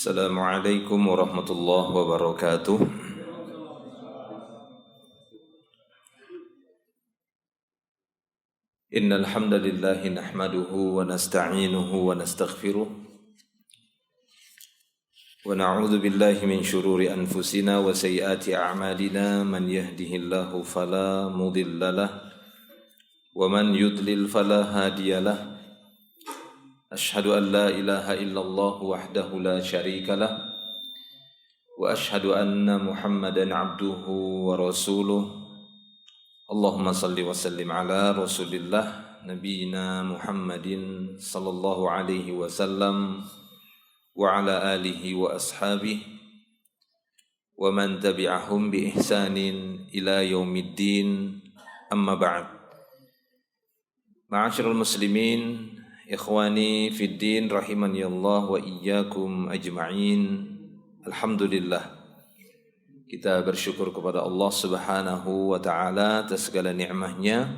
Assalamualaikum warahmatullahi wabarakatuh. Innal hamdalillah nahmaduhu wa nasta'inuhu wa nastaghfiruh wa na'udzu billahi min shururi anfusina wa sayyiati a'malina man yahdihillahu fala mudhillalah wa man yudlil fala hadiyalah. Ashhadu an la ilaha illallah wahdahu la syarika lah wa ashhadu anna Muhammadan abduhu wa rasuluh. Allahumma salli wa sallim ala Rasulillah nabiyina Muhammadin sallallahu alaihi wasallam wa ala alihi wa ashabihi wa man tabi'ahum bi ihsanin ila yaumiddin. Amma ba'd. Ma'asyiral muslimin, ikhwani fid din rahimani Allah wa iyyakum ajma'in. Alhamdulillah, kita bersyukur kepada Allah Subhanahu wa taala atas segala nikmatnya.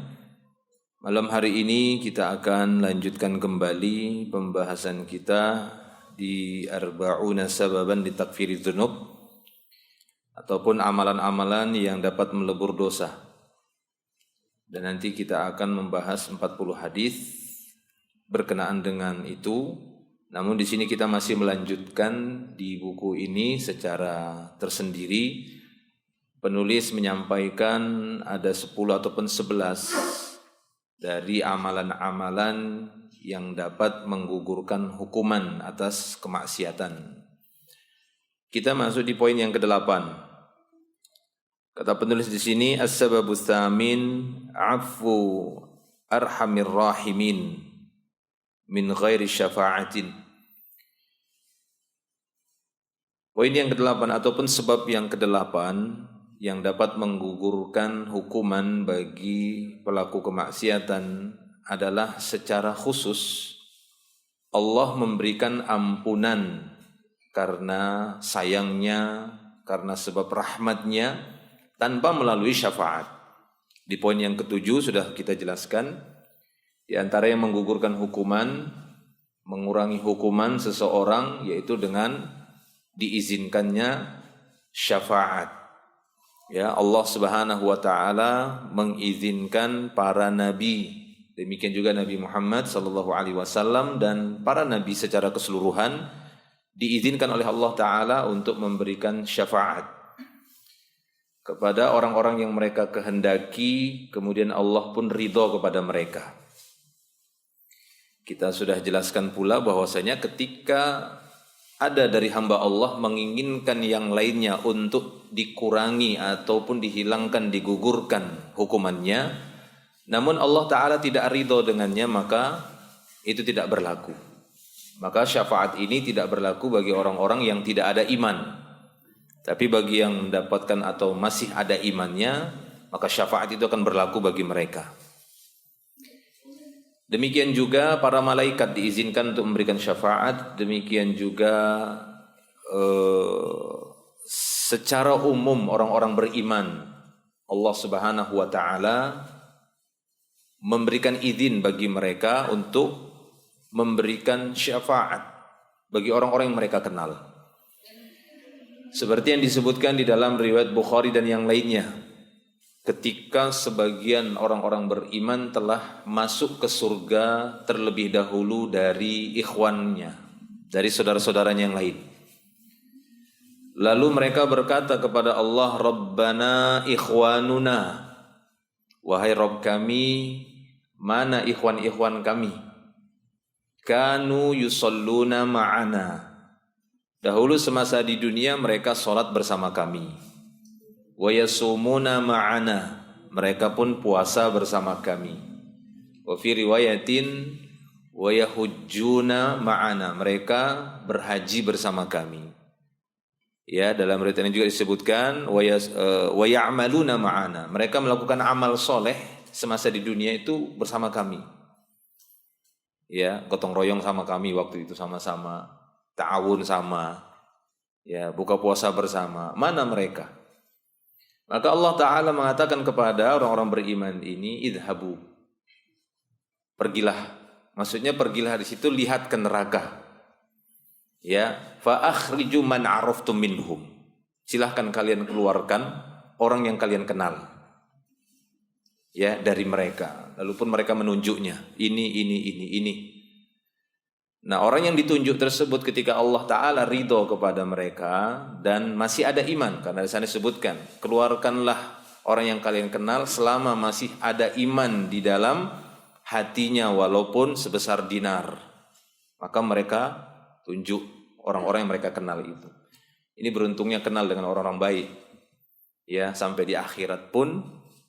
Malam hari ini kita akan lanjutkan kembali pembahasan kita di Arba'una Sababan li Takfiri Dzunub, ataupun amalan-amalan yang dapat melebur dosa. Dan nanti kita akan membahas 40 hadis berkenaan dengan itu. Namun di sini kita masih melanjutkan di buku ini secara tersendiri. Penulis menyampaikan ada 10 ataupun 11 dari amalan-amalan yang dapat menggugurkan hukuman atas kemaksiatan. Kita masuk di poin yang ke-8. Kata penulis di sini, as-sababus tsamin afu arhamir rahimin min ghairi syafa'atin. Poin yang ke-8 ataupun sebab yang ke-8 yang dapat menggugurkan hukuman bagi pelaku kemaksiatan adalah secara khusus Allah memberikan ampunan karena sayangnya, karena sebab rahmatnya, tanpa melalui syafaat. Di poin yang ke-7 sudah kita jelaskan. Di antara yang menggugurkan hukuman, mengurangi hukuman seseorang, yaitu dengan diizinkannya syafaat. Ya, Allah Subhanahu wa taala mengizinkan para nabi, demikian juga Nabi Muhammad sallallahu alaihi wasallam dan para nabi secara keseluruhan diizinkan oleh Allah taala untuk memberikan syafaat kepada orang-orang yang mereka kehendaki, kemudian Allah pun ridha kepada mereka. Kita sudah jelaskan pula bahwasanya ketika ada dari hamba Allah menginginkan yang lainnya untuk dikurangi ataupun dihilangkan, digugurkan hukumannya, namun Allah Ta'ala tidak ridho dengannya, maka itu tidak berlaku. Maka syafaat ini tidak berlaku bagi orang-orang yang tidak ada iman. Tapi bagi yang mendapatkan atau masih ada imannya, maka syafaat itu akan berlaku bagi mereka. Demikian juga para malaikat diizinkan untuk memberikan syafaat. Demikian juga secara umum orang-orang beriman, Allah Subhanahu wa taala memberikan izin bagi mereka untuk memberikan syafaat bagi orang-orang yang mereka kenal. Seperti yang disebutkan di dalam riwayat Bukhari dan yang lainnya, ketika sebagian orang-orang beriman telah masuk ke surga terlebih dahulu dari ikhwannya, dari saudara-saudaranya yang lain. Lalu mereka berkata kepada Allah, Rabbana ikhwanuna, wahai Rabb kami, mana ikhwan-ikhwan kami? Kanu yusalluna ma'ana, dahulu semasa di dunia mereka sholat bersama kami. Wa yasumuna ma'ana, mereka pun puasa bersama kami. Wa fi riwayatin wa yahujjuna ma'ana, mereka berhaji bersama kami. Ya, dalam riwayat ini juga disebutkan wa ya'maluna ma'ana, mereka melakukan amal soleh semasa di dunia itu bersama kami. Ya, gotong royong sama kami waktu itu sama-sama, ta'awun sama, ya, buka puasa bersama. Mana mereka? Maka Allah Ta'ala mengatakan kepada orang-orang beriman ini, idhabu, pergilah. Maksudnya pergilah di situ, lihat ke neraka. Ya, fa akhriju man araftum minhum. Silahkan kalian keluarkan orang yang kalian kenal. Ya, dari mereka. Lalu pun mereka menunjuknya, ini. Nah, orang yang ditunjuk tersebut ketika Allah Ta'ala ridho kepada mereka dan masih ada iman, karena di sana disebutkan, keluarkanlah orang yang kalian kenal selama masih ada iman di dalam hatinya walaupun sebesar dinar. Maka mereka tunjuk orang-orang yang mereka kenal itu. Ini beruntungnya kenal dengan orang-orang baik. Ya, sampai di akhirat pun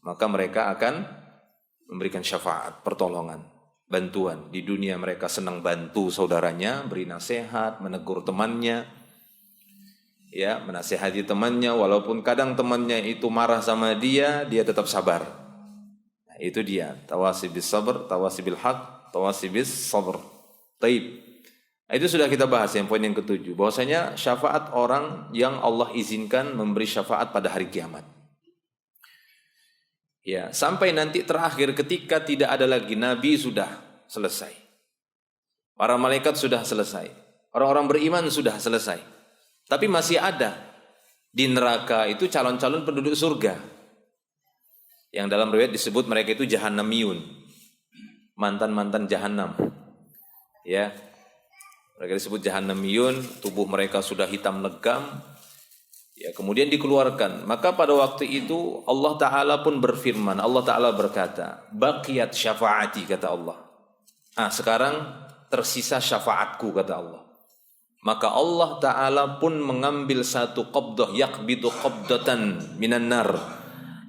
maka mereka akan memberikan syafaat, pertolongan, bantuan. Di dunia mereka senang bantu saudaranya, beri nasihat, menegur temannya, ya, menasihati temannya, walaupun kadang temannya itu marah sama dia, dia tetap sabar. Nah, itu dia, tawasi bis sabr, tawasi bil haq, tawasi bis sabr. Taib. Nah, itu sudah kita bahas yang poin yang ketujuh, bahwasanya syafaat orang yang Allah izinkan memberi syafaat pada hari kiamat. Ya, sampai nanti terakhir ketika tidak ada lagi nabi sudah selesai. Para malaikat sudah selesai. Orang-orang beriman sudah selesai. Tapi masih ada di neraka itu calon-calon penduduk surga. Yang dalam riwayat disebut mereka itu jahannamiyun. Mantan-mantan jahannam. Ya. Mereka disebut jahannamiyun, tubuh mereka sudah hitam legam. Ya, kemudian dikeluarkan. Maka pada waktu itu Allah Ta'ala pun berfirman. Allah Ta'ala berkata, baqiyat syafaati, kata Allah. Sekarang tersisa syafaatku, kata Allah. Maka Allah Ta'ala pun mengambil satu qabdah, yaqbidu qabdatan minan nar.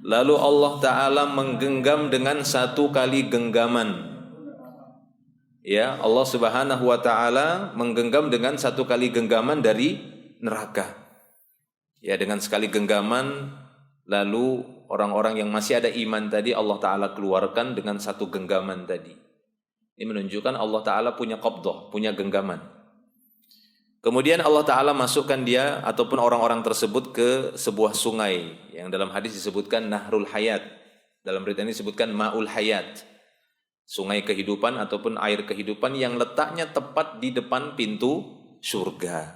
Lalu Allah Ta'ala menggenggam dengan satu kali genggaman. Ya, Allah Subhanahu wa Ta'ala menggenggam dengan satu kali genggaman dari neraka. Ya, dengan sekali genggaman, lalu orang-orang yang masih ada iman tadi Allah Ta'ala keluarkan dengan satu genggaman tadi. Ini menunjukkan Allah Ta'ala punya qabdah, punya genggaman. Kemudian Allah Ta'ala masukkan dia ataupun orang-orang tersebut ke sebuah sungai yang dalam hadis disebutkan Nahrul Hayat. Dalam berita ini disebutkan Ma'ul Hayat. Sungai kehidupan ataupun air kehidupan yang letaknya tepat di depan pintu surga.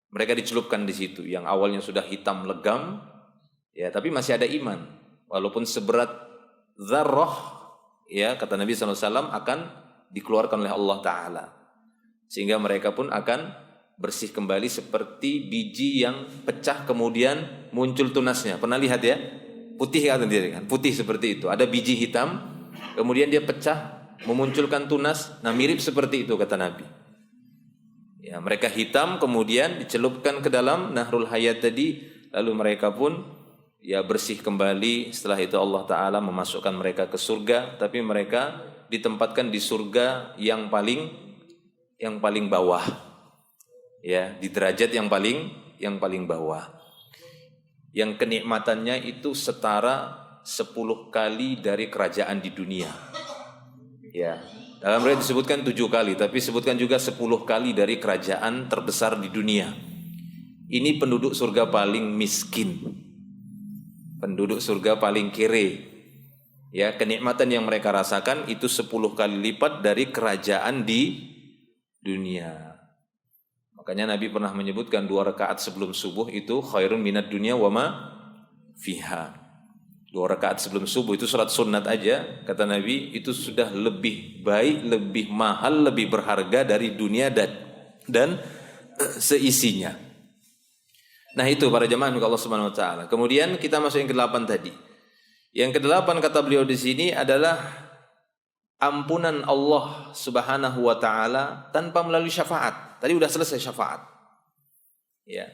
Mereka dicelupkan di situ, yang awalnya sudah hitam legam, ya, tapi masih ada iman, walaupun seberat dzarrah, ya, kata Nabi SAW akan dikeluarkan oleh Allah Ta'ala, sehingga mereka pun akan bersih kembali seperti biji yang pecah kemudian muncul tunasnya. Pernah lihat ya, putih kan, putih seperti itu. Ada biji hitam, kemudian dia pecah, memunculkan tunas. Nah, mirip seperti itu kata Nabi. Ya, mereka hitam kemudian dicelupkan ke dalam Nahrul Hayat tadi, lalu mereka pun ya bersih kembali. Setelah itu Allah Ta'ala memasukkan mereka ke surga, tapi mereka ditempatkan di surga yang paling bawah. Ya, di derajat yang paling bawah. Yang kenikmatannya itu setara 10 kali dari kerajaan di dunia. Ya. Dalam riwayat disebutkan 7 kali, tapi sebutkan juga 10 kali dari kerajaan terbesar di dunia. Ini penduduk surga paling miskin. Penduduk surga paling kere. Ya, kenikmatan yang mereka rasakan itu 10 kali lipat dari kerajaan di dunia. Makanya Nabi pernah menyebutkan 2 rakaat sebelum subuh itu khairun minad dunya wa ma fiha. 2 rakaat sebelum subuh itu salat sunat aja, kata Nabi, itu sudah lebih baik, lebih mahal, lebih berharga dari dunia dan seisinya. Nah, itu para jemaah Allah Subhanahu wa taala. Kemudian kita masuk yang ke-8 tadi. Yang ke-8 kata beliau di sini adalah ampunan Allah Subhanahu wa taala tanpa melalui syafaat. Tadi udah selesai syafaat. Ya.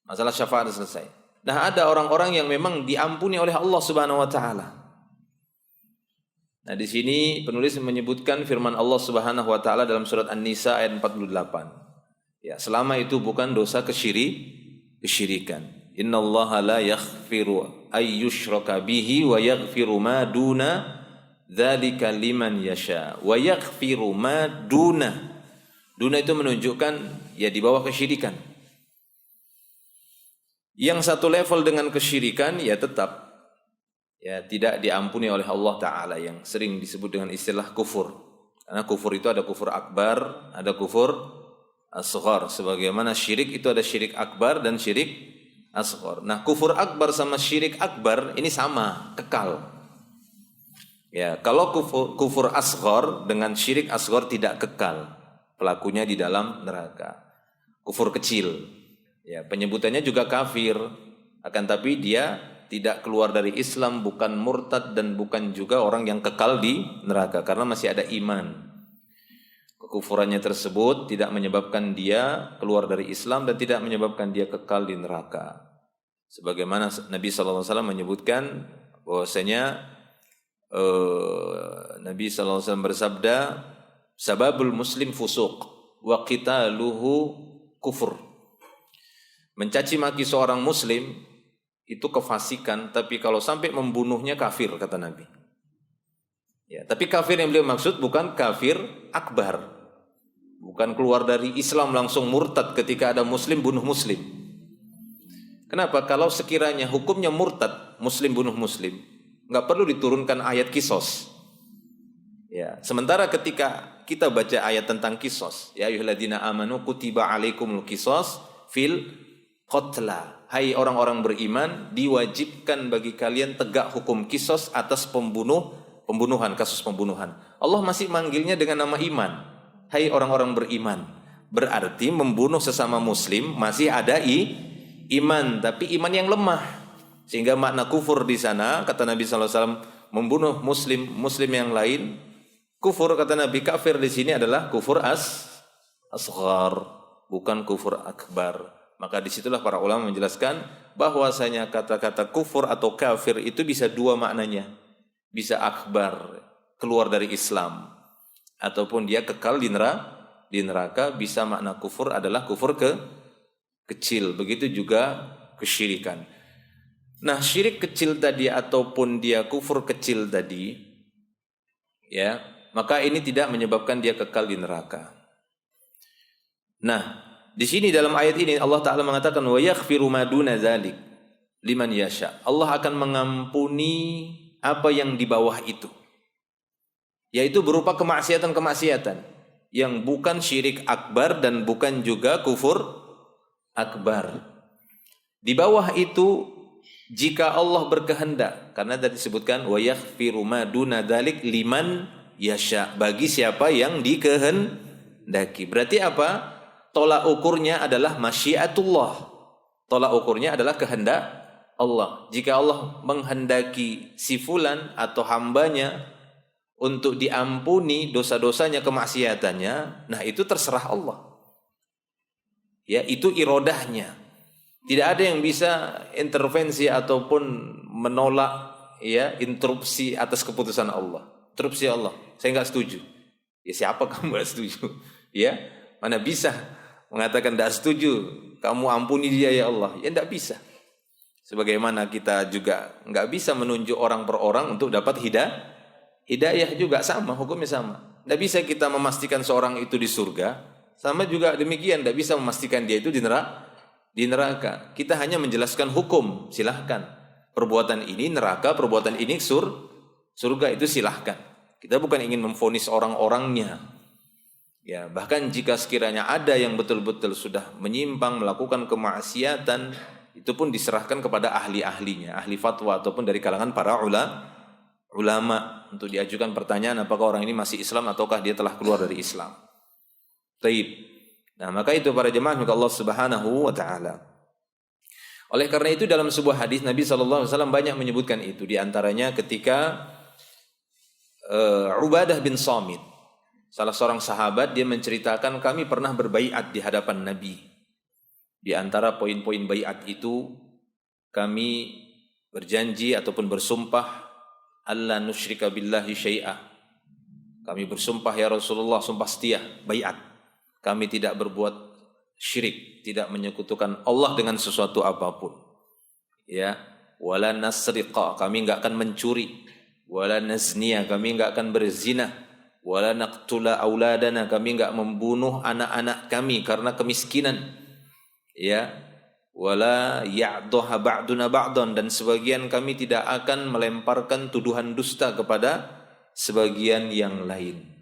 Masalah syafaat sudah selesai. Nah, ada orang-orang yang memang diampuni oleh Allah Subhanahu wa taala. Nah, di sini penulis menyebutkan firman Allah Subhanahu wa taala dalam surat An-Nisa ayat 48. Ya, selama itu bukan dosa kesyirikan. Innallaha la yaghfiru ay yushraka bihi wa yaghfiru ma duna dzalika liman yasha. Wa yaghfiru ma duna. Duna itu menunjukkan ya di bawah kesyirikan. Yang satu level dengan kesyirikan ya tetap ya tidak diampuni oleh Allah Ta'ala, yang sering disebut dengan istilah kufur. Karena kufur itu ada kufur akbar, ada kufur asghar. Sebagaimana syirik itu ada syirik akbar dan syirik asghar. Nah, kufur akbar sama syirik akbar ini sama, kekal. Ya, kalau kufur asghar dengan syirik asghar tidak kekal, pelakunya di dalam neraka. Kufur kecil, ya penyebutannya juga kafir, akan tapi dia tidak keluar dari Islam, bukan murtad dan bukan juga orang yang kekal di neraka karena masih ada iman. Kekufurannya tersebut tidak menyebabkan dia keluar dari Islam dan tidak menyebabkan dia kekal di neraka. Sebagaimana Nabi SAW menyebutkan bahwasanya Nabi SAW bersabda, sababul muslim fusuq wa qitaluhu kufur. Mencaci maki seorang muslim itu kefasikan, tapi kalau sampai membunuhnya kafir, kata Nabi. Ya, tapi kafir yang beliau maksud bukan kafir akbar, bukan keluar dari Islam langsung murtad ketika ada muslim bunuh muslim. Kenapa? Kalau sekiranya hukumnya murtad, muslim bunuh muslim, nggak perlu diturunkan ayat kisos. Ya, sementara ketika kita baca ayat tentang kisos, ya ayyuhalladzina amanu kutiba alaikumul kisos fil qatla. Hai orang-orang beriman, diwajibkan bagi kalian tegak hukum kisos atas pembunuhan, kasus pembunuhan. Allah masih manggilnya dengan nama iman. Hai orang-orang beriman. Berarti membunuh sesama muslim masih ada iman, tapi iman yang lemah. Sehingga makna kufur di sana, kata Nabi SAW, membunuh muslim yang lain. Kufur, kata Nabi, kafir di sini adalah kufur asghar, bukan kufur akbar. Maka disitulah para ulama menjelaskan bahwasanya kata-kata kufur atau kafir itu bisa dua maknanya. Bisa akbar, keluar dari Islam, ataupun dia kekal di neraka. Bisa makna kufur adalah kufur kecil. Begitu juga kesyirikan. Nah, syirik kecil tadi ataupun dia kufur kecil tadi, ya, maka ini tidak menyebabkan dia kekal di neraka. Nah, di sini dalam ayat ini Allah Ta'ala mengatakan wa yaghfiru ma duna dzalik liman yasha. Allah akan mengampuni apa yang di bawah itu, yaitu berupa kemaksiatan-kemaksiatan yang bukan syirik akbar dan bukan juga kufur akbar. Di bawah itu jika Allah berkehendak, karena tadi disebutkan wa yaghfiru ma duna dzalik liman yasha, bagi siapa yang dikehendaki. Berarti apa? Tolak ukurnya adalah masyiatullah. Tolak ukurnya adalah kehendak Allah. Jika Allah menghendaki si fulan atau hambanya untuk diampuni dosa-dosanya, kemaksiatannya, nah itu terserah Allah. Ya, itu irodahnya. Tidak ada yang bisa intervensi ataupun menolak, ya, interupsi atas keputusan Allah. Interupsi Allah, saya enggak setuju. Ya siapa kamu enggak setuju? Ya, mana bisa mengatakan enggak setuju, kamu ampuni dia ya Allah. Ya enggak bisa. Sebagaimana kita juga enggak bisa menunjuk orang per orang untuk dapat hidayah juga sama, hukumnya sama. Enggak bisa kita memastikan seorang itu di surga, sama juga demikian enggak bisa memastikan dia itu di neraka. Kita hanya menjelaskan hukum, silahkan. Perbuatan ini neraka, perbuatan ini surga, itu silahkan. Kita bukan ingin memvonis orang-orangnya. Ya, bahkan jika sekiranya ada yang betul-betul sudah menyimpang, melakukan kemaksiatan, itu pun diserahkan kepada ahli-ahlinya, ahli fatwa ataupun dari kalangan para ulama untuk diajukan pertanyaan apakah orang ini masih Islam ataukah dia telah keluar dari Islam. Taib. Nah, maka itu para jemaah Allah Subhanahu wa taala. Oleh karena itu dalam sebuah hadis Nabi SAW banyak menyebutkan itu. Di antaranya ketika Ubadah bin Samit, salah seorang sahabat, dia menceritakan kami pernah berbaiat di hadapan Nabi. Di antara poin-poin baiat itu kami berjanji ataupun bersumpah alla nusyrika billahi syai'a. Kami bersumpah ya Rasulullah, sumpah setia, baiat. Kami tidak berbuat syirik, tidak menyekutukan Allah dengan sesuatu apapun. Ya, wala nasriqa, kami enggak akan mencuri, wala nazniya, kami enggak akan berzina, wala naqtula auladana, kami enggak membunuh anak-anak kami karena kemiskinan. Ya, wala ya'dhaha ba'duna ba'dan, dan sebagian kami tidak akan melemparkan tuduhan dusta kepada sebagian yang lain.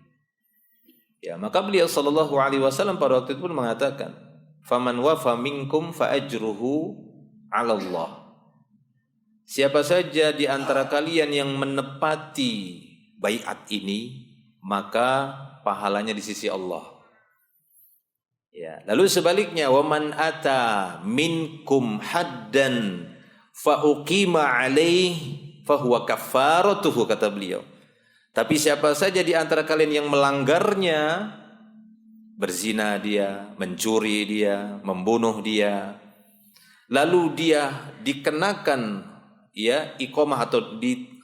Ya, maka beliau sallallahu alaihi wasallam pada waktu itu pun mengatakan, "Faman wafa minkum fa ajruhu 'ala Allah." Siapa saja di antara kalian yang menepati baiat ini, maka pahalanya di sisi Allah. Ya, lalu sebaliknya, "Waman ata minkum haddan fa uqima 'alaihi fa huwa kaffaratuhu," kata beliau. Tapi siapa saja di antara kalian yang melanggarnya, berzina dia, mencuri dia, membunuh dia, lalu dia dikenakan ya iqamah atau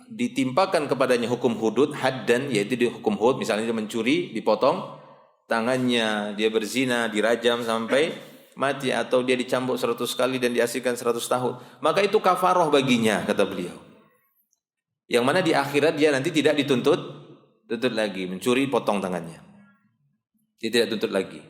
ditimpakan kepadanya hukum hudud, haddan, yaitu di hukum hud, misalnya dia mencuri, dipotong tangannya, dia berzina, dirajam sampai mati, atau dia dicambuk 100 kali dan diasingkan 100 tahun, maka itu kafarah baginya, kata beliau. Yang mana di akhirat dia nanti tidak dituntut lagi, mencuri potong tangannya, dia tidak tuntut lagi,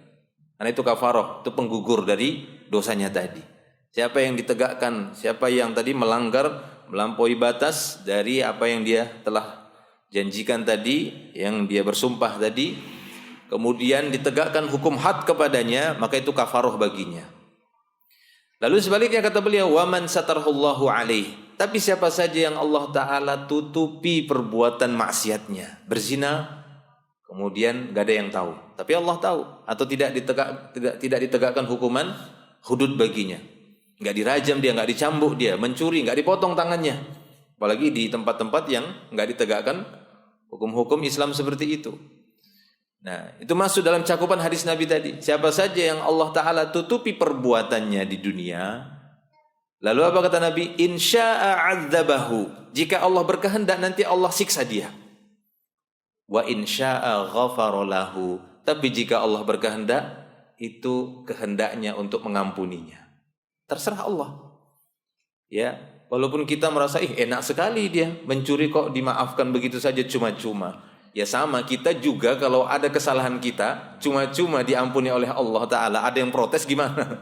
karena itu kafarah, itu penggugur dari dosanya tadi. Siapa yang ditegakkan, siapa yang tadi melanggar, melampaui batas dari apa yang dia telah janjikan tadi, yang dia bersumpah tadi, kemudian ditegakkan hukum had kepadanya, maka itu kafarah baginya. Lalu sebaliknya kata beliau, "Waman satarhullahu alaih." Tapi siapa saja yang Allah Ta'ala tutupi perbuatan maksiatnya, berzina, kemudian gak ada yang tahu, tapi Allah tahu, atau tidak ditegakkan hukuman hudud baginya, gak dirajam dia, gak dicambuk dia, mencuri, gak dipotong tangannya, apalagi di tempat-tempat yang gak ditegakkan hukum-hukum Islam seperti itu. Nah, itu masuk dalam cakupan hadis Nabi tadi. Siapa saja yang Allah Ta'ala tutupi perbuatannya di dunia, lalu apa kata Nabi? Insya'a 'adzabahu. Jika Allah berkehendak nanti Allah siksa dia. Wa insya'a ghafara lahu. Tapi jika Allah berkehendak, itu kehendaknya untuk mengampuninya. Terserah Allah. Ya, walaupun kita merasa enak sekali dia mencuri kok dimaafkan begitu saja cuma-cuma. Ya sama, kita juga kalau ada kesalahan kita cuma-cuma diampuni oleh Allah Ta'ala, ada yang protes gimana?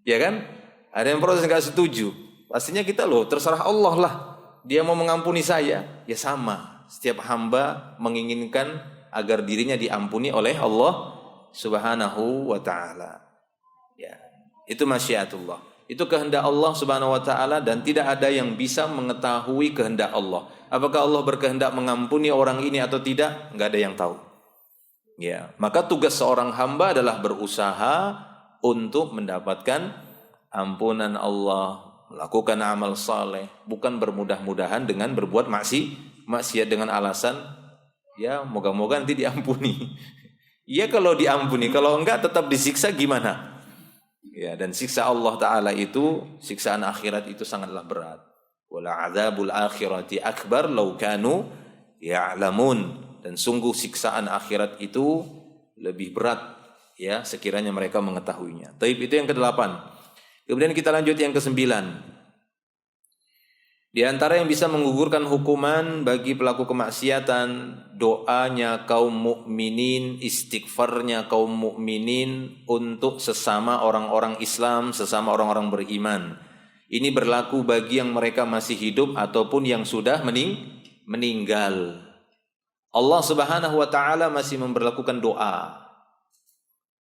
Ya kan? Ada yang protes gak setuju. Pastinya kita terserah Allah lah, dia mau mengampuni saya. Ya sama, setiap hamba menginginkan agar dirinya diampuni oleh Allah Subhanahu wa Ta'ala. Ya, itu masyiatullah. Itu kehendak Allah Subhanahu wa Ta'ala, dan tidak ada yang bisa mengetahui kehendak Allah. Apakah Allah berkehendak mengampuni orang ini atau tidak? Enggak ada yang tahu. Ya, maka tugas seorang hamba adalah berusaha untuk mendapatkan ampunan Allah, melakukan amal saleh, bukan bermudah-mudahan dengan berbuat maksiat dengan alasan ya moga-moga nanti diampuni. Ya kalau diampuni, kalau enggak tetap disiksa gimana? Ya, dan siksa Allah Ta'ala itu, siksaan akhirat itu sangatlah berat. Wala adzabul akhirati akbar law kanu ya'lamun. Dan sungguh siksaan akhirat itu lebih berat ya sekiranya mereka mengetahuinya. Taib, itu yang ke-8. Kemudian kita lanjut yang ke-9. Di antara yang bisa menggugurkan hukuman bagi pelaku kemaksiatan, doanya kaum mukminin, istighfarnya kaum mukminin untuk sesama orang-orang Islam, sesama orang-orang beriman. Ini berlaku bagi yang mereka masih hidup ataupun yang sudah meninggal. Allah Subhanahu wa Ta'ala masih memberlakukan doa.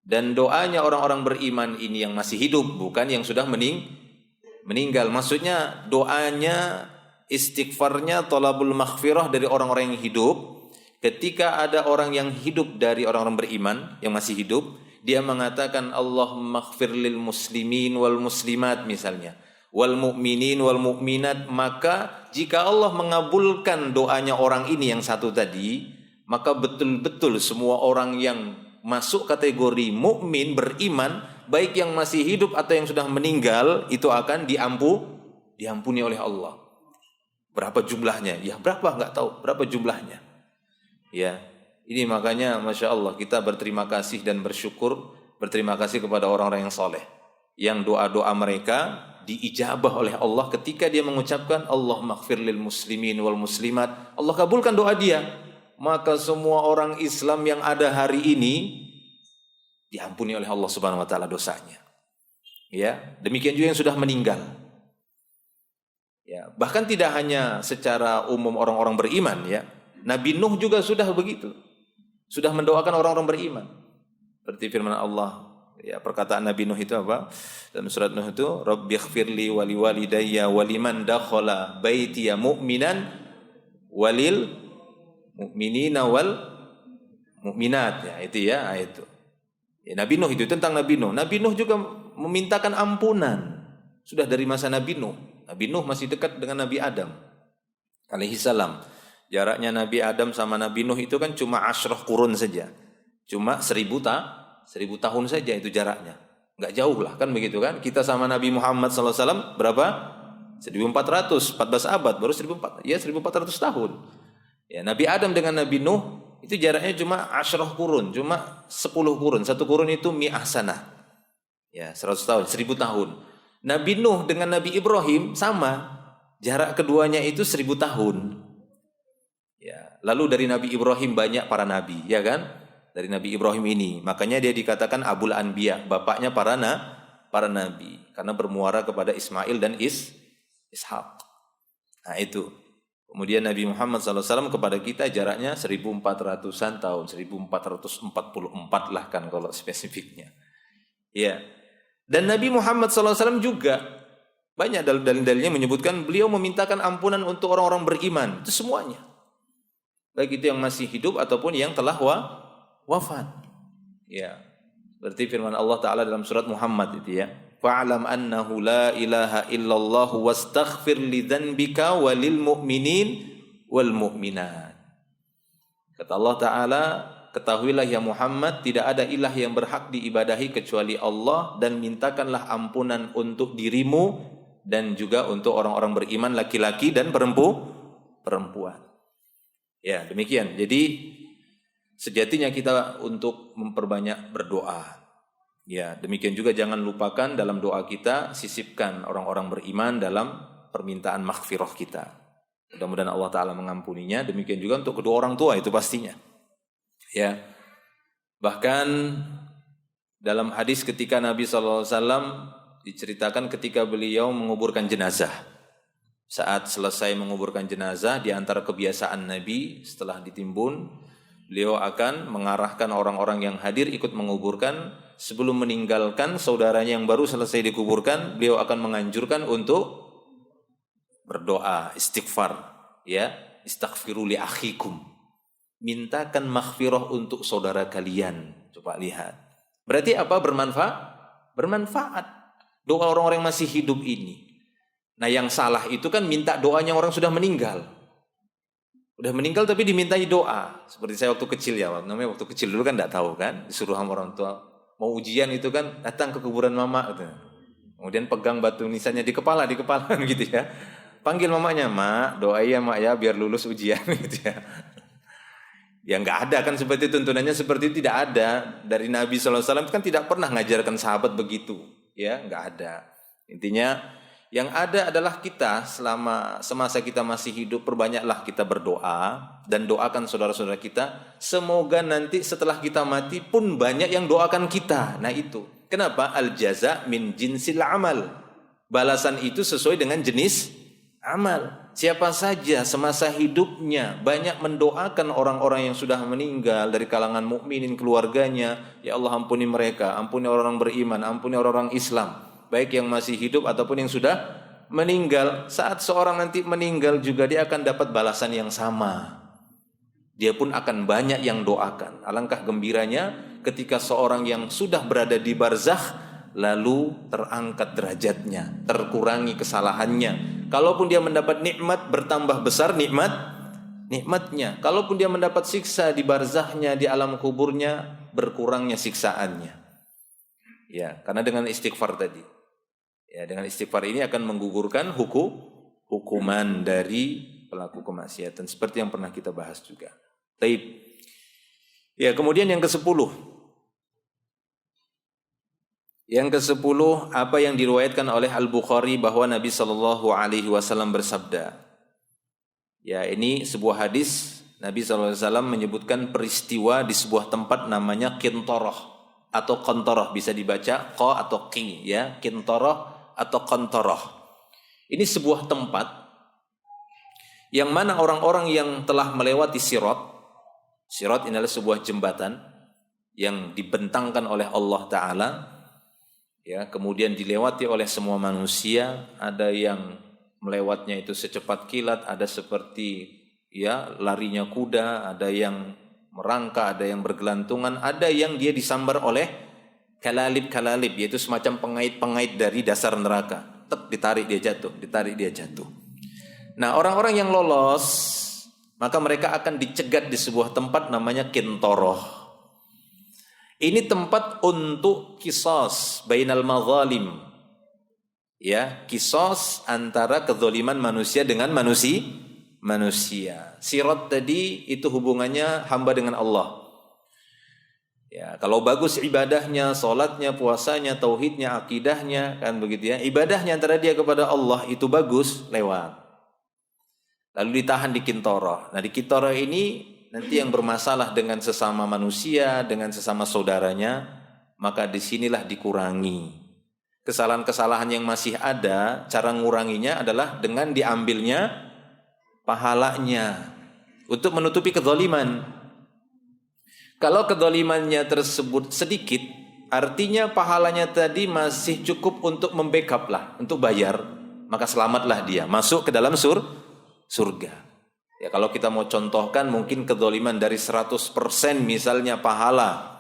Dan doanya orang-orang beriman ini yang masih hidup, bukan yang sudah meninggal. Maksudnya doanya, istighfarnya, thalabul maghfirah dari orang-orang yang hidup. Ketika ada orang yang hidup dari orang-orang beriman yang masih hidup, dia mengatakan Allahumma ighfir lil muslimin wal muslimat misalnya, wal mu'minin wal mu'minat, maka jika Allah mengabulkan doanya orang ini yang satu tadi, maka betul-betul semua orang yang masuk kategori mukmin beriman, baik yang masih hidup atau yang sudah meninggal, itu akan diampuni oleh Allah. Berapa jumlahnya? Ya berapa enggak tahu berapa jumlahnya. Ya, ini makanya Masya Allah kita berterima kasih dan bersyukur, berterima kasih kepada orang-orang yang soleh, yang doa-doa mereka diijabah oleh Allah ketika dia mengucapkan Allahumma ighfir lil muslimin wal muslimat. Allah kabulkan doa dia, maka semua orang Islam yang ada hari ini diampuni oleh Allah Subhanahu wa Ta'ala dosanya. Ya, demikian juga yang sudah meninggal. Ya, bahkan tidak hanya secara umum orang-orang beriman ya. Nabi Nuh juga sudah begitu. Sudah mendoakan orang-orang beriman. Seperti firman Allah, ya, perkataan Nabi Nuh itu apa? Dalam surat Nuh itu, Rabbighfirli wali walidayya waliman dakhala baitiya mu'minan walil mu'minina wal mu'minat. Ya, itu ya, itu. Ya, Nabi Nuh itu tentang Nabi Nuh. Nabi Nuh juga memintakan ampunan. Sudah dari masa Nabi Nuh. Nabi Nuh masih dekat dengan Nabi Adam alaihi salam. Jaraknya Nabi Adam sama Nabi Nuh itu kan cuma asyrah qurun saja. Cuma 1000 tahun saja itu jaraknya. Enggak jauh lah kan begitu kan. Kita sama Nabi Muhammad SAW berapa? 1400, 14 abad, baru 1400 tahun. Ya, Nabi Adam dengan Nabi Nuh itu jaraknya cuma asyrah qurun, cuma 10 qurun. Satu qurun itu mi'ah sanah. Ya, 100 tahun, 1000 tahun. Nabi Nuh dengan Nabi Ibrahim sama. Jarak keduanya itu 1000 tahun. Ya, lalu dari Nabi Ibrahim banyak para nabi, ya kan? Dari Nabi Ibrahim ini, makanya dia dikatakan Abul Anbiya, bapaknya para nabi, karena bermuara kepada Ismail dan Ishak. Nah itu. Kemudian Nabi Muhammad SAW kepada kita jaraknya 1400-an tahun, 1444 lah kan kalau spesifiknya. Ya. Dan Nabi Muhammad SAW juga banyak dalil-dalilnya menyebutkan beliau memintakan ampunan untuk orang-orang beriman. Itu semuanya. Baik itu yang masih hidup ataupun yang telah wafat. Ya. Seperti firman Allah Ta'ala dalam surat Muhammad itu ya. Fa'alam annahu la ilaha illallah wastaghfir li dhanbika walil mu'minin wal mu'minat. Kata Allah Ta'ala, ketahuilah ya Muhammad, tidak ada ilah yang berhak diibadahi kecuali Allah, dan mintakanlah ampunan untuk dirimu dan juga untuk orang-orang beriman laki-laki dan perempuan. Ya, demikian. Jadi sejatinya kita untuk memperbanyak berdoa. Ya, demikian juga jangan lupakan dalam doa kita sisipkan orang-orang beriman dalam permintaan maghfirah kita. Mudah-mudahan Allah Ta'ala mengampuninya. Demikian juga untuk kedua orang tua itu pastinya. Ya. Bahkan dalam hadis ketika Nabi SAW diceritakan ketika beliau menguburkan jenazah. Saat selesai menguburkan jenazah, di antara kebiasaan Nabi setelah ditimbun, beliau akan mengarahkan orang-orang yang hadir ikut menguburkan. Sebelum meninggalkan saudaranya yang baru selesai dikuburkan, beliau akan menganjurkan untuk berdoa, istighfar, ya, istaghfiru li akhikum. Mintakan maghfirah untuk saudara kalian. Coba lihat. Berarti apa? Bermanfaat. Doa orang-orang yang masih hidup ini. Nah, yang salah itu kan minta doanya orang sudah meninggal. Udah meninggal tapi dimintai doa. Seperti saya waktu kecil ya, namanya waktu kecil dulu kan enggak tahu kan, disuruh sama orang tua mau ujian itu kan datang ke kuburan mama gitu. Kemudian pegang batu nisannya di kepala gitu ya. Panggil mamanya, "Mak, doai ya Mak ya biar lulus ujian," gitu ya. Ya enggak ada kan seperti tuntunannya, seperti itu tidak ada. Dari Nabi SAW kan tidak pernah ngajarkan sahabat begitu. Ya, enggak ada. Intinya yang ada adalah kita semasa kita masih hidup, perbanyaklah kita berdoa dan doakan saudara-saudara kita. Semoga nanti setelah kita mati pun banyak yang doakan kita. Nah itu. Kenapa? Al-jaza min jinsil amal. Balasan itu sesuai dengan jenis amal. Siapa saja semasa hidupnya banyak mendoakan orang-orang yang sudah meninggal dari kalangan mukminin keluarganya, ya Allah ampuni mereka, ampuni orang-orang beriman, ampuni orang-orang Islam. Baik yang masih hidup ataupun yang sudah meninggal. Saat seorang nanti meninggal juga dia akan dapat balasan yang sama. Dia pun akan banyak yang doakan. Alangkah gembiranya ketika seorang yang sudah berada di barzakh lalu terangkat derajatnya, terkurangi kesalahannya. Kalaupun dia mendapat nikmat, bertambah besar nikmatnya. Kalaupun dia mendapat siksa di barzakhnya, di alam kuburnya, berkurangnya siksaannya. Ya, karena dengan istighfar tadi. Ya, dengan istighfar ini akan menggugurkan hukuman dari pelaku kemaksiatan seperti yang pernah kita bahas juga. Taib. Ya, kemudian yang ke-10. Yang ke-10 apa yang diriwayatkan oleh Al-Bukhari bahwa Nabi SAW bersabda. Ya, ini sebuah hadis Nabi SAW menyebutkan peristiwa di sebuah tempat namanya Qintarah atau Qantarah, bisa dibaca qa atau qi ya, Qintarah atau Qantarah. Ini sebuah tempat yang mana orang-orang yang telah melewati sirat Sirat ini adalah sebuah jembatan yang dibentangkan oleh Allah Ta'ala, ya, kemudian dilewati oleh semua manusia. Ada yang melewatnya itu secepat kilat, ada seperti ya larinya kuda, ada yang merangka, ada yang bergelantungan, ada yang dia disambar oleh kalalib-kalalib, yaitu semacam pengait-pengait dari dasar neraka. Ditarik dia jatuh, ditarik dia jatuh. Nah, orang-orang yang lolos, maka mereka akan dicegat di sebuah tempat namanya Qintoroh. Ini tempat untuk qisas bainal mazalim. Ya, qisas antara kezaliman manusia dengan manusia. Sirat tadi itu hubungannya hamba dengan Allah. Ya, kalau bagus ibadahnya, salatnya, puasanya, tauhidnya, akidahnya, kan begitu ya. Ibadahnya antara dia kepada Allah itu bagus, lewat. Lalu ditahan di Qintoroh. Nah, di Qintoroh ini nanti yang bermasalah dengan sesama manusia, dengan sesama saudaranya, maka disinilah dikurangi. Kesalahan-kesalahan yang masih ada, cara nguranginya adalah dengan diambilnya pahalanya untuk menutupi kezaliman. Kalau kezalimannya tersebut sedikit, artinya pahalanya tadi masih cukup untuk membackup lah, untuk bayar, maka selamatlah dia, masuk ke dalam surga. Ya, kalau kita mau contohkan mungkin kezaliman dari 100% misalnya pahala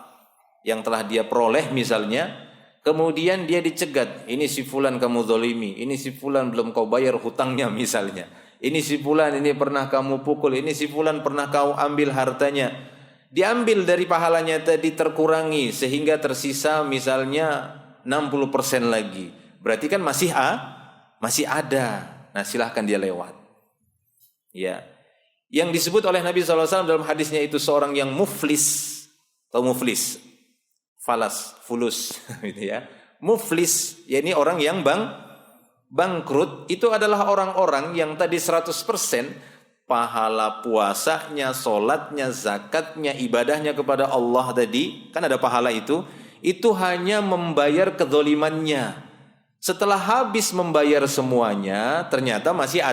yang telah dia peroleh misalnya, kemudian dia dicegat, ini si fulan kamu zalimi, ini si fulan belum kau bayar hutangnya misalnya, ini si fulan ini pernah kamu pukul, ini si fulan pernah kau ambil hartanya. Diambil dari pahalanya tadi, terkurangi sehingga tersisa misalnya 60% lagi. Berarti kan masih ada. Nah, silahkan dia lewat. Ya. Yang disebut oleh Nabi SAW dalam hadisnya itu seorang yang muflis atau muflis, falas, fulus, gitu ya. Muflis, yakni orang yang bangkrut, itu adalah orang-orang yang tadi 100% pahala puasanya, solatnya, zakatnya, ibadahnya kepada Allah tadi, kan ada pahala itu hanya membayar kezalimannya. Setelah habis membayar semuanya, ternyata masih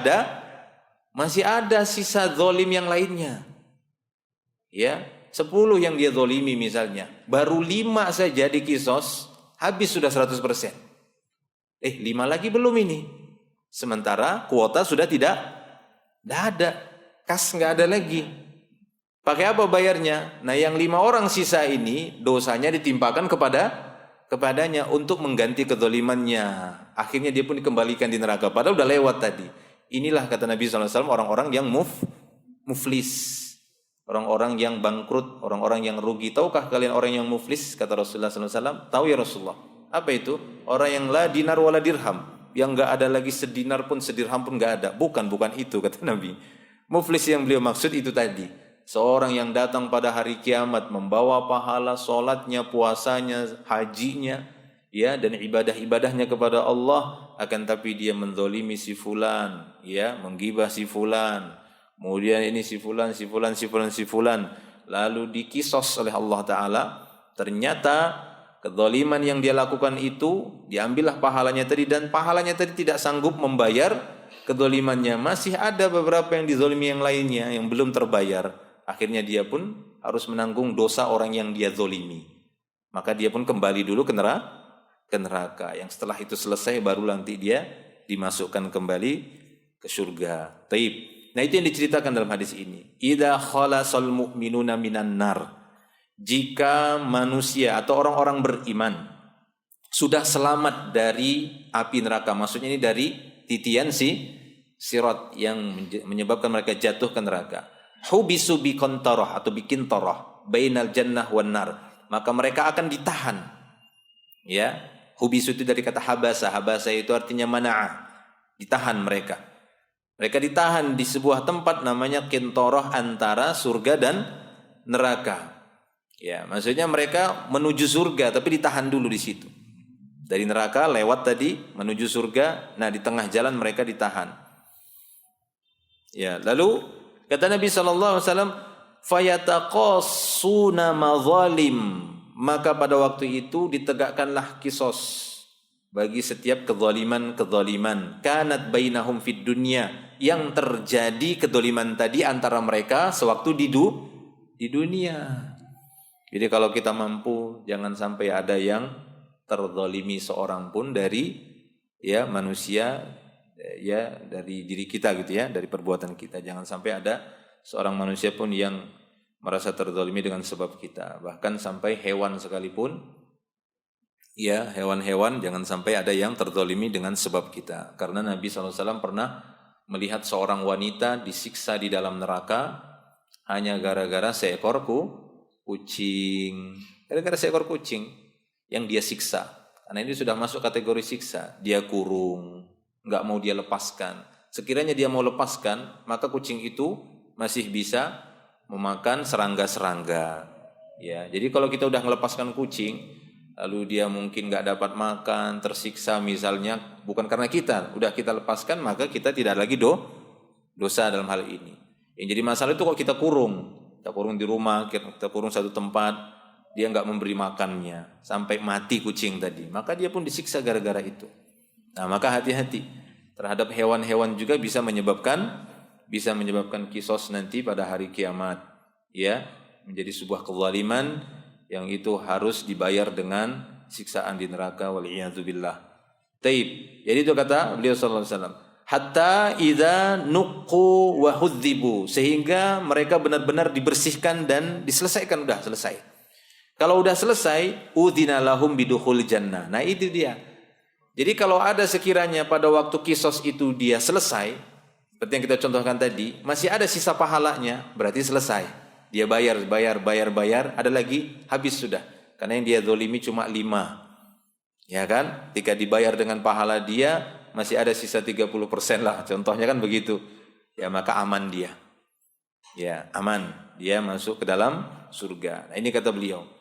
ada sisa zalim yang lainnya. Ya, 10 yang dia zalimi misalnya, baru 5 saja di kisos, habis sudah 100%. 5 lagi belum ini. Sementara kuota sudah tidak ada, kas nggak ada lagi. Pakai apa bayarnya? Nah, yang 5 orang sisa ini dosanya ditimpakan kepadanya untuk mengganti kezalimannya. Akhirnya dia pun dikembalikan di neraka, padahal udah lewat tadi. Inilah kata Nabi SAW orang-orang yang muflis, orang-orang yang bangkrut, orang-orang yang rugi. Tahukah kalian orang yang muflis? Kata Rasulullah SAW. Tahu ya Rasulullah. Apa itu? Orang yang la dinar wala dirham, yang enggak ada lagi sedinar pun sedirham pun enggak ada. Bukan itu kata Nabi. Muflis yang beliau maksud itu tadi, seorang yang datang pada hari kiamat membawa pahala solatnya, puasanya, hajinya, ya, dan ibadah-ibadahnya kepada Allah, akan tapi dia menzalimi si fulan, ya, menggibah si fulan, kemudian ini si fulan, lalu dikisos oleh Allah Ta'ala. Ternyata kezaliman yang dia lakukan itu, diambillah pahalanya tadi, dan pahalanya tadi tidak sanggup membayar kezalimannya. Masih ada beberapa yang dizalimi yang lainnya yang belum terbayar. Akhirnya dia pun harus menanggung dosa orang yang dia zalimi. Maka dia pun kembali dulu ke neraka. Yang setelah itu selesai baru nanti dia dimasukkan kembali ke surga. Taib. Nah, itu yang diceritakan dalam hadis ini. Idza khalasal mu'minuna minan nar. Jika manusia atau orang-orang beriman sudah selamat dari api neraka, maksudnya ini dari titian si sirat yang menyebabkan mereka jatuh ke neraka. Hubisu bi qintarah atau bi qintarah bainal jannah wan nar. Maka mereka akan ditahan. Ya, hubisu itu dari kata habasa. Habasa itu artinya mana'ah. Ditahan mereka. Mereka ditahan di sebuah tempat namanya qintarah antara surga dan neraka. Ya, maksudnya mereka menuju surga tapi ditahan dulu di situ. Dari neraka lewat tadi menuju surga, nah di tengah jalan mereka ditahan. Ya, lalu kata Nabi sallallahu alaihi wasallam, fayataqassuna mazalim, maka pada waktu itu ditegakkanlah kisos bagi setiap kezaliman kanat bainahum fid dunya, yang terjadi kezaliman tadi antara mereka sewaktu di dunia. Jadi kalau kita mampu, jangan sampai ada yang terzalimi seorang pun dari ya manusia, ya dari diri kita gitu ya, dari perbuatan kita. Jangan sampai ada seorang manusia pun yang merasa terzalimi dengan sebab kita. Bahkan sampai hewan sekalipun, ya hewan-hewan jangan sampai ada yang terzalimi dengan sebab kita. Karena Nabi SAW pernah melihat seorang wanita disiksa di dalam neraka hanya gara-gara seekor kucing. Gara-gara seekor kucing yang dia siksa. Karena ini sudah masuk kategori siksa. Dia kurung, nggak mau dia lepaskan. Sekiranya dia mau lepaskan, maka kucing itu masih bisa memakan serangga-serangga. Ya, jadi kalau kita udah melepaskan kucing, lalu dia mungkin nggak dapat makan, tersiksa misalnya, bukan karena kita, udah kita lepaskan, maka kita tidak lagi dosa dalam hal ini. Yang jadi masalah itu kalau kita kurung di rumah, kita kurung satu tempat, dia nggak memberi makannya, sampai mati kucing tadi, maka dia pun disiksa gara-gara itu. Nah, maka hati-hati terhadap hewan-hewan juga bisa menyebabkan kisos nanti pada hari kiamat, ya, menjadi sebuah kezaliman yang itu harus dibayar dengan siksaan di neraka wal'iyadzubillah. Taib. Jadi itu kata beliau sallallahu alaihi wasallam, hatta idza nuqqu wa hudzibu, sehingga mereka benar-benar dibersihkan dan diselesaikan, udah selesai. Kalau udah selesai, udzina lahum bidukhul jannah. Nah, itu dia. Jadi kalau ada sekiranya pada waktu kisos itu dia selesai, seperti yang kita contohkan tadi, masih ada sisa pahalanya, berarti selesai. Dia bayar, ada lagi, habis sudah. Karena yang dia zolimi cuma 5. Ya kan? Ketika dibayar dengan pahala dia, masih ada sisa 30% lah. Contohnya kan begitu. Ya, maka aman dia. Ya, aman. Dia masuk ke dalam surga. Nah, ini kata beliau.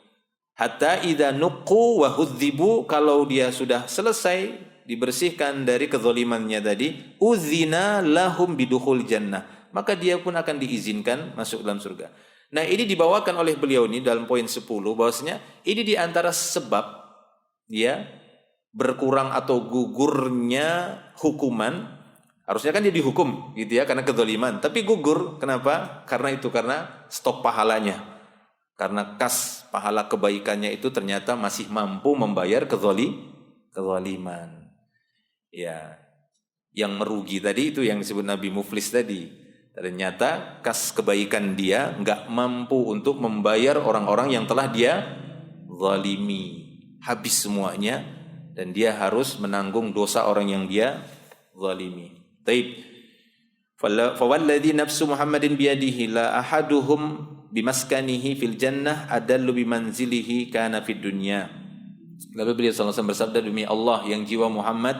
Hatta idza nuqqu wa hudzibu, kalau dia sudah selesai dibersihkan dari kezalimannya tadi, udzina lahum bidukhul jannah, maka dia pun akan diizinkan masuk dalam surga. Nah, ini dibawakan oleh beliau ini dalam poin 10 bahwasanya ini di antara sebab ya berkurang atau gugurnya hukuman. Harusnya kan dia dihukum gitu ya karena kezaliman, tapi gugur kenapa? Karena stok pahalanya. Karena kas pahala kebaikannya itu ternyata masih mampu membayar kezaliman. Ya, yang merugi tadi itu yang disebut Nabi Muflis tadi. Ternyata kas kebaikan dia enggak mampu untuk membayar orang-orang yang telah dia zalimi. Habis semuanya dan dia harus menanggung dosa orang yang dia zalimi. Taib. Fawalladhi nafsu Muhammadin biyadihi la ahaduhum bimaskanihi fil jannah adallu bimanzilihi kana fid dunya. Lalu beliau sallallahu alaihi wasallam bersabda, demi Allah yang jiwa Muhammad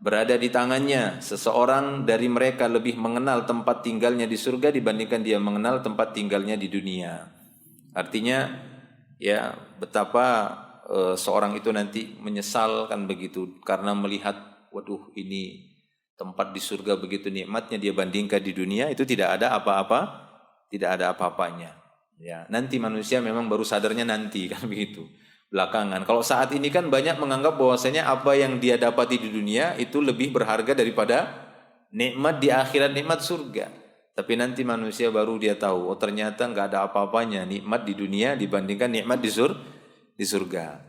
berada di tangannya, seseorang dari mereka lebih mengenal tempat tinggalnya di surga dibandingkan dia mengenal tempat tinggalnya di dunia. Artinya ya betapa seorang itu nanti menyesal kan begitu karena melihat waduh ini tempat di surga begitu nikmatnya, dia bandingkan di dunia itu tidak ada apa-apanya. Ya, nanti manusia memang baru sadarnya nanti kan begitu. Belakangan. Kalau saat ini kan banyak menganggap bahwasanya apa yang dia dapati di dunia itu lebih berharga daripada nikmat di akhirat, nikmat surga. Tapi nanti manusia baru dia tahu, oh ternyata enggak ada apa-apanya nikmat di dunia dibandingkan nikmat di surga.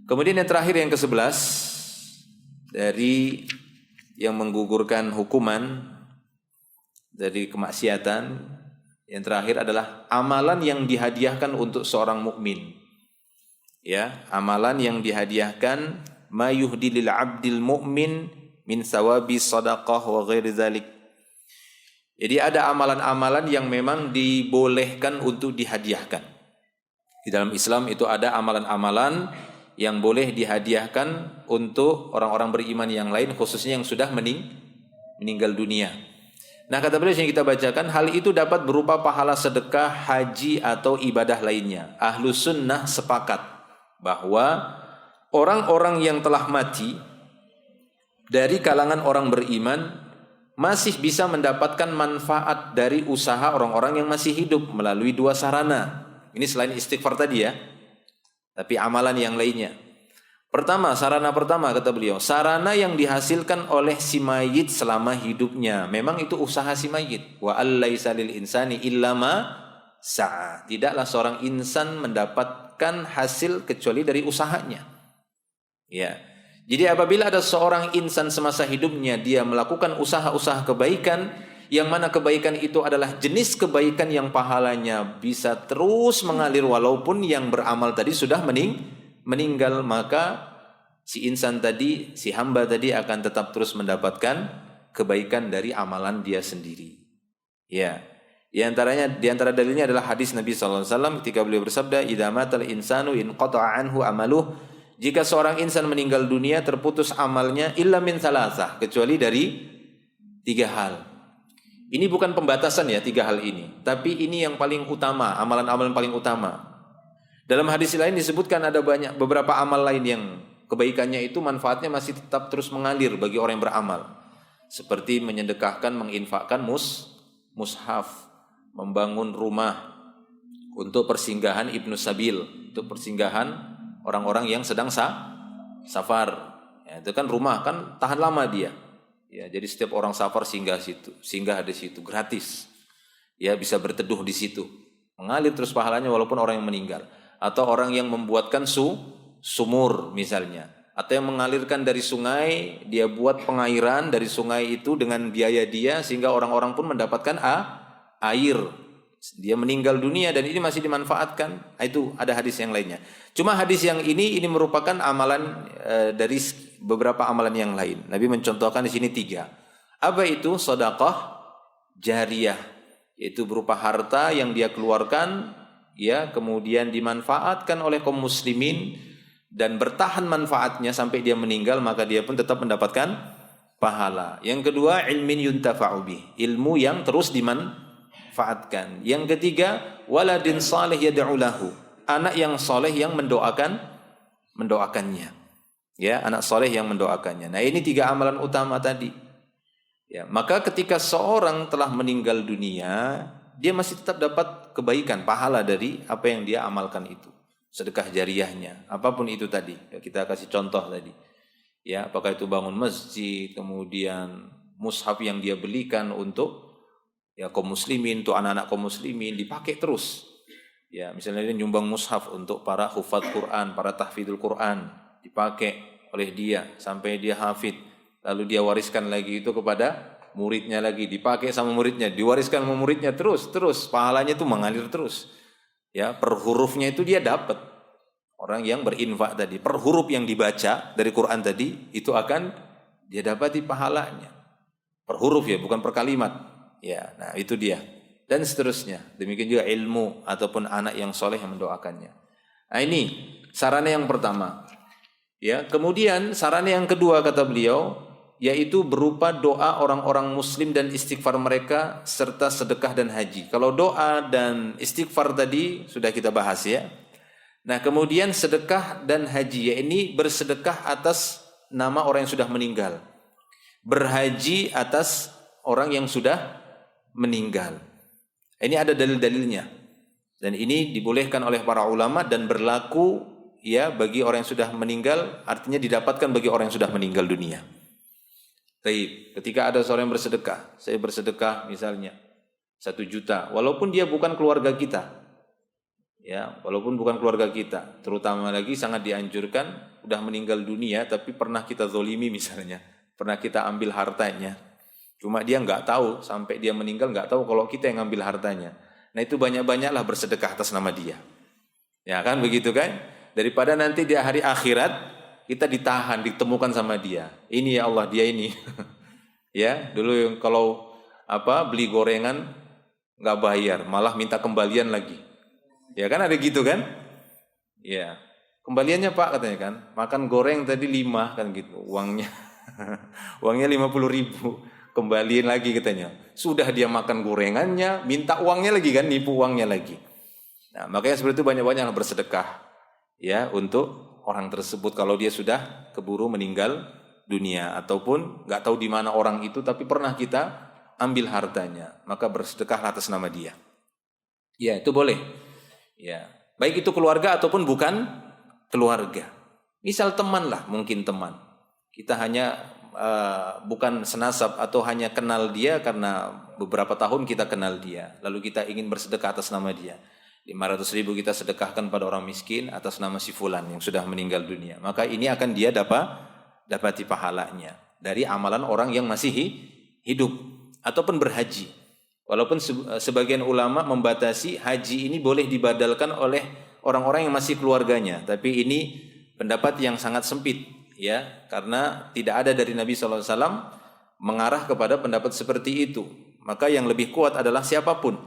Kemudian yang terakhir yang ke-11 dari yang menggugurkan hukuman dari kemaksiatan, yang terakhir adalah amalan yang dihadiahkan untuk seorang mukmin. Ya, amalan yang dihadiahkan ma yuhdi lil 'abdil mu'min min sawabi shadaqah wa ghairi dzalik. Jadi ada amalan-amalan yang memang dibolehkan untuk dihadiahkan. Di dalam Islam itu ada amalan-amalan yang boleh dihadiahkan untuk orang-orang beriman yang lain, khususnya yang sudah meninggal dunia. Nah, kata beliau yang kita bacakan, hal itu dapat berupa pahala sedekah, haji atau ibadah lainnya. Ahlus sunnah sepakat bahwa orang-orang yang telah mati dari kalangan orang beriman masih bisa mendapatkan manfaat dari usaha orang-orang yang masih hidup melalui 2 sarana. Ini selain istighfar tadi ya, tapi amalan yang lainnya. Pertama, sarana pertama kata beliau, sarana yang dihasilkan oleh si mayit selama hidupnya. Memang itu usaha si mayit. Wa allaisa lil insani illa ma sa'a. Tidaklah seorang insan mendapatkan hasil kecuali dari usahanya. Ya. Jadi apabila ada seorang insan semasa hidupnya dia melakukan usaha-usaha kebaikan, yang mana kebaikan itu adalah jenis kebaikan yang pahalanya bisa terus mengalir walaupun yang beramal tadi sudah meninggal, maka si insan tadi, si hamba tadi akan tetap terus mendapatkan kebaikan dari amalan dia sendiri. Ya. Di antara dalilnya adalah hadis Nabi sallallahu alaihi wasallam ketika beliau bersabda, "Idza matal insanu inqata'a anhu amaluh." Jika seorang insan meninggal dunia terputus amalnya illa min thalathah, kecuali dari 3 hal. Ini bukan pembatasan ya 3 hal ini, tapi ini yang paling utama, amalan-amalan paling utama. Dalam hadis lain disebutkan ada beberapa amal lain yang kebaikannya itu manfaatnya masih tetap terus mengalir bagi orang yang beramal. Seperti menyedekahkan, menginfakkan mushaf, membangun rumah untuk persinggahan Ibnu Sabil, untuk persinggahan orang-orang yang sedang safar. Ya, itu kan rumah kan tahan lama dia. Ya, jadi setiap orang safar singgah di situ gratis. Ya, bisa berteduh di situ. Mengalir terus pahalanya walaupun orang yang meninggal. Atau orang yang membuatkan sumur misalnya. Atau yang mengalirkan dari sungai, dia buat pengairan dari sungai itu dengan biaya dia sehingga orang-orang pun mendapatkan air. Dia meninggal dunia dan ini masih dimanfaatkan. Itu ada hadis yang lainnya. Cuma hadis yang ini merupakan amalan dari beberapa amalan yang lain. Nabi mencontohkan di sini 3. Apa itu? Sedekah jariyah, yaitu berupa harta yang dia keluarkan, ya, kemudian dimanfaatkan oleh kaum muslimin dan bertahan manfaatnya sampai dia meninggal, maka dia pun tetap mendapatkan pahala. Yang kedua, ilmin yuntafa'u bih, ilmu yang terus dimanfaatkan. Yang ketiga, waladin salih yad'u lahu, anak yang soleh yang mendoakannya. Ya, anak soleh yang mendoakannya. Nah, ini 3 amalan utama tadi. Ya, maka ketika seorang telah meninggal dunia, dia masih tetap dapat kebaikan, pahala dari apa yang dia amalkan itu. Sedekah jariyahnya, apapun itu tadi. Ya, kita kasih contoh tadi. Ya, apakah itu bangun masjid, kemudian mushaf yang dia belikan untuk ya kaum muslimin, untuk anak-anak kaum muslimin dipakai terus. Ya, misalnya dia nyumbang mushaf untuk para hufadz Quran, para tahfidzul Quran, dipakai oleh dia sampai dia hafid, lalu dia wariskan lagi itu kepada muridnya lagi, dipakai sama muridnya, diwariskan sama muridnya, terus pahalanya itu mengalir terus. Ya, per hurufnya itu dia dapat. Orang yang berinfak tadi, per huruf yang dibaca dari Quran tadi itu akan dia dapati pahalanya. Per huruf ya, bukan per kalimat. Ya, nah itu dia. Dan seterusnya. Demikian juga ilmu ataupun anak yang soleh yang mendoakannya. Nah, ini sarana yang pertama. Ya, kemudian sarana yang kedua kata beliau, yaitu berupa doa orang-orang muslim dan istighfar mereka serta sedekah dan haji. Kalau doa dan istighfar tadi sudah kita bahas ya. Nah, kemudian sedekah dan haji, ya ini bersedekah atas nama orang yang sudah meninggal. Berhaji atas orang yang sudah meninggal. Ini ada dalil-dalilnya. Dan ini dibolehkan oleh para ulama dan berlaku ya bagi orang yang sudah meninggal, artinya didapatkan bagi orang yang sudah meninggal dunia. Baik, ketika ada seorang yang bersedekah, saya bersedekah misalnya 1 juta, walaupun dia bukan keluarga kita, ya, walaupun bukan keluarga kita, terutama lagi sangat dianjurkan, udah meninggal dunia, tapi pernah kita zolimi misalnya, pernah kita ambil hartanya, cuma dia nggak tahu, sampai dia meninggal nggak tahu kalau kita yang ambil hartanya. Nah itu banyak-banyaklah bersedekah atas nama dia, ya kan begitu kan? Daripada nanti di hari akhirat kita ditahan, ditemukan sama dia. Ini ya Allah, dia ini. Ya, dulu yang kalau beli gorengan nggak bayar, malah minta kembalian lagi. Ya kan ada gitu kan? Ya, kembaliannya Pak katanya kan, makan goreng tadi 5 kan gitu, uangnya, uangnya 50.000, kembaliin lagi katanya. Sudah dia makan gorengannya, minta uangnya lagi kan, nipu uangnya lagi. Nah, makanya seperti itu banyak-banyak bersedekah, ya untuk orang tersebut kalau dia sudah keburu meninggal dunia ataupun nggak tahu di mana orang itu tapi pernah kita ambil hartanya, maka bersedekahlah atas nama dia. Ya, itu boleh. Ya, baik itu keluarga ataupun bukan keluarga. Misal teman lah, mungkin teman. Kita hanya bukan senasab atau hanya kenal dia karena beberapa tahun kita kenal dia, lalu kita ingin bersedekah atas nama dia. 500.000 kita sedekahkan pada orang miskin atas nama si fulan yang sudah meninggal dunia. Maka ini akan dia dapati pahalanya dari amalan orang yang masih hidup ataupun berhaji. Walaupun sebagian ulama membatasi haji ini boleh dibadalkan oleh orang-orang yang masih keluarganya, tapi ini pendapat yang sangat sempit, ya, karena tidak ada dari Nabi SAW mengarah kepada pendapat seperti itu. Maka yang lebih kuat adalah siapapun,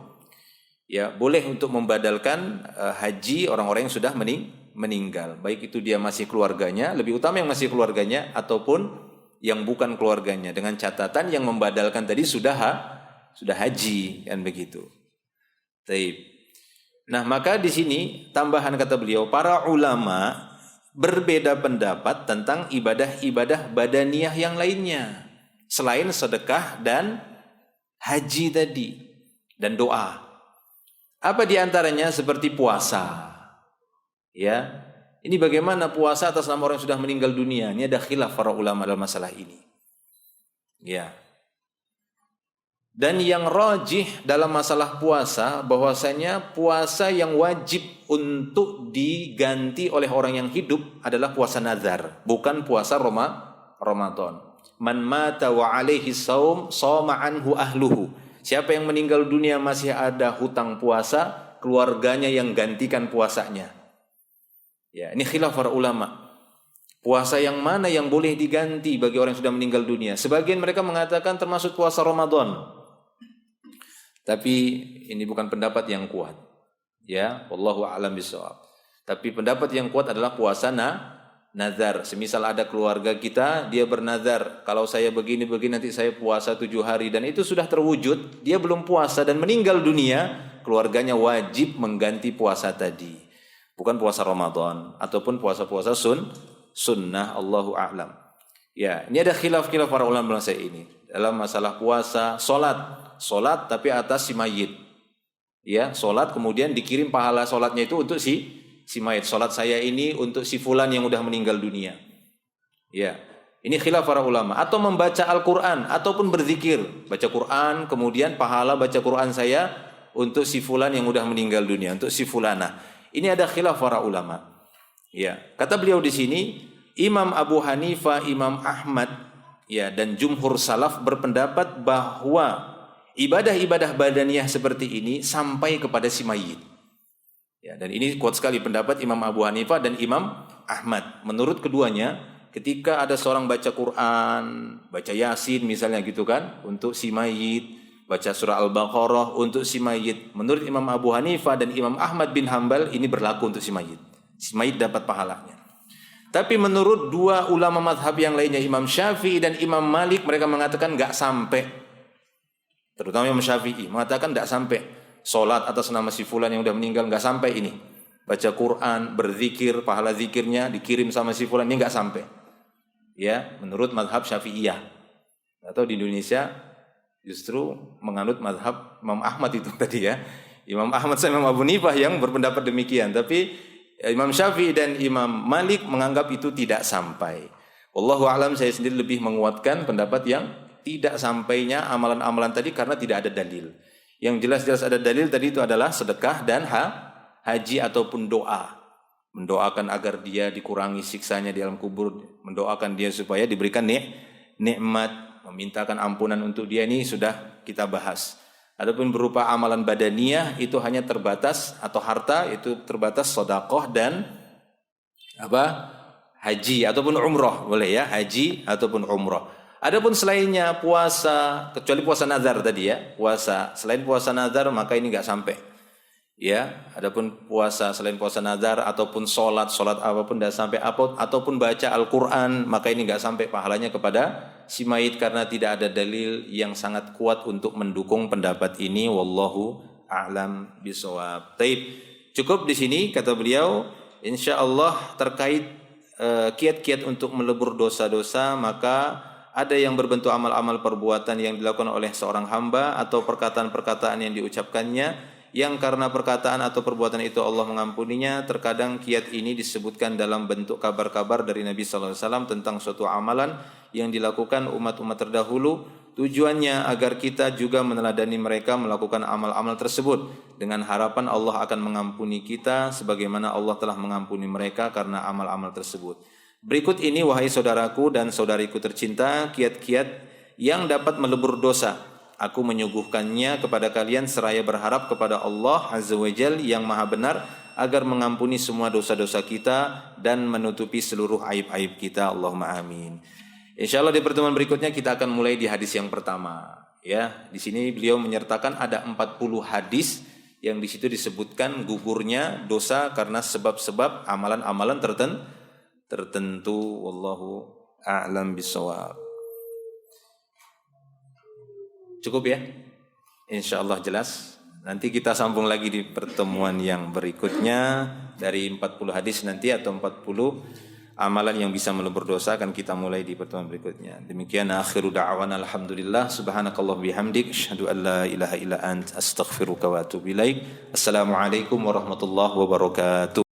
ya, boleh untuk membadalkan haji orang-orang yang sudah meninggal, baik itu dia masih keluarganya, lebih utama yang masih keluarganya ataupun yang bukan keluarganya, dengan catatan yang membadalkan tadi sudah haji, kan begitu. Taib. Nah, maka di sini tambahan kata beliau, para ulama berbeda pendapat tentang ibadah-ibadah badaniyah yang lainnya selain sedekah dan haji tadi dan doa. Apa di antaranya? Seperti puasa. Ya. Ini bagaimana puasa atas nama orang yang sudah meninggal dunia? Ini ada khilaf para ulama dalam masalah ini. Ya. Dan yang rajih dalam masalah puasa, bahwasanya puasa yang wajib untuk diganti oleh orang yang hidup adalah puasa nazar, bukan puasa Ramadan. Man mata wa alaihi saum shoma anhu ahluhu. Siapa yang meninggal dunia masih ada hutang puasa, keluarganya yang gantikan puasanya. Ya, ini khilaf para ulama. Puasa yang mana yang boleh diganti bagi orang yang sudah meninggal dunia? Sebagian mereka mengatakan termasuk puasa Ramadan. Tapi ini bukan pendapat yang kuat. Ya, wallahu a'lam bishawab. Tapi pendapat yang kuat adalah puasa nazar. Semisal ada keluarga kita, dia bernazar, kalau saya begini nanti saya puasa 7 hari, dan itu sudah terwujud, dia belum puasa dan meninggal dunia, keluarganya wajib mengganti puasa tadi. Bukan puasa Ramadan ataupun puasa-puasa sunnah, Allahu a'lam. Ya, ini ada khilaf para ulama dalam saya ini. Dalam masalah puasa, solat tapi atas si mayit. Ya, solat kemudian dikirim pahala solatnya itu untuk si mayit. Solat saya ini untuk si fulan yang udah meninggal dunia. Ya, ini khilaf para ulama. Atau membaca Al-Quran ataupun berzikir, baca Quran kemudian pahala baca Quran saya untuk si fulan yang udah meninggal dunia, untuk si fulana. Ini ada khilaf para ulama. Ya, kata beliau di sini, Imam Abu Hanifah, Imam Ahmad, ya, dan jumhur salaf berpendapat bahwa ibadah-ibadah badaniyah seperti ini sampai kepada si mayit. Ya, dan ini kuat sekali pendapat Imam Abu Hanifah dan Imam Ahmad. Menurut keduanya, ketika ada seorang baca Quran, baca Yasin misalnya gitu kan, untuk si mayit, baca surah Al-Baqarah untuk si mayit, menurut Imam Abu Hanifah dan Imam Ahmad bin Hanbal ini berlaku untuk si mayit. Si mayit dapat pahalanya. Tapi menurut dua ulama mazhab yang lainnya, Imam Syafi'i dan Imam Malik, mereka mengatakan enggak sampai. Terutama Imam Syafi'i mengatakan enggak sampai. Salat atas nama si fulan yang sudah meninggal enggak sampai ini. Baca Quran, berzikir, pahala zikirnya dikirim sama si fulan, ini enggak sampai. Ya, menurut mazhab Syafi'iyah. Atau di Indonesia justru menganut mazhab Imam Ahmad itu tadi ya. Imam Ahmad sama Imam Abu Hanifah yang berpendapat demikian, tapi Imam Syafi'i dan Imam Malik menganggap itu tidak sampai. Wallahu a'lam, saya sendiri lebih menguatkan pendapat yang tidak sampainya amalan-amalan tadi karena tidak ada dalil. Yang jelas-jelas ada dalil tadi itu adalah sedekah dan haji ataupun doa. Mendoakan agar dia dikurangi siksanya di alam kubur, mendoakan dia supaya diberikan nikmat, memintakan ampunan untuk dia, ini sudah kita bahas. Adapun berupa amalan badaniyah itu hanya terbatas, atau harta itu terbatas sedekah dan haji ataupun umroh, boleh ya, haji ataupun umroh. Adapun selainnya puasa, kecuali puasa nazar tadi ya, puasa selain puasa nazar maka ini enggak sampai. Ya, adapun puasa selain puasa nazar ataupun salat apapun enggak sampai, ataupun baca Al-Qur'an maka ini enggak sampai pahalanya kepada si mayit karena tidak ada dalil yang sangat kuat untuk mendukung pendapat ini. Wallahu a'lam bishawab. Taib. Cukup di sini kata beliau, insyaallah terkait kiat-kiat untuk melebur dosa-dosa, maka ada yang berbentuk amal-amal perbuatan yang dilakukan oleh seorang hamba atau perkataan-perkataan yang diucapkannya yang karena perkataan atau perbuatan itu Allah mengampuninya. Terkadang kiat ini disebutkan dalam bentuk kabar-kabar dari Nabi sallallahu alaihi wasallam tentang suatu amalan yang dilakukan umat-umat terdahulu, tujuannya agar kita juga meneladani mereka melakukan amal-amal tersebut dengan harapan Allah akan mengampuni kita sebagaimana Allah telah mengampuni mereka karena amal-amal tersebut. Berikut ini wahai saudaraku dan saudariku tercinta, kiat-kiat yang dapat melebur dosa. Aku menyuguhkannya kepada kalian seraya berharap kepada Allah Azza wa Jalla yang Maha benar agar mengampuni semua dosa-dosa kita dan menutupi seluruh aib-aib kita. Allahumma amin. Insyaallah di pertemuan berikutnya kita akan mulai di hadis yang pertama. Ya, di sini beliau menyertakan ada 40 hadis yang di situ disebutkan gugurnya dosa karena sebab-sebab amalan-amalan tertentu. Wallahu a'lam bishawab. Cukup ya? Insyaallah jelas. Nanti kita sambung lagi di pertemuan yang berikutnya dari 40 hadis nanti atau 40 amalan yang bisa melebur dosa akan kita mulai di pertemuan berikutnya. Demikian akhiru da'wana alhamdulillah subhanakallah bihamdik asyhadu an la ilaha illa ant astaghfiruka wa atubu ilaik. Assalamualaikum warahmatullahi wabarakatuh.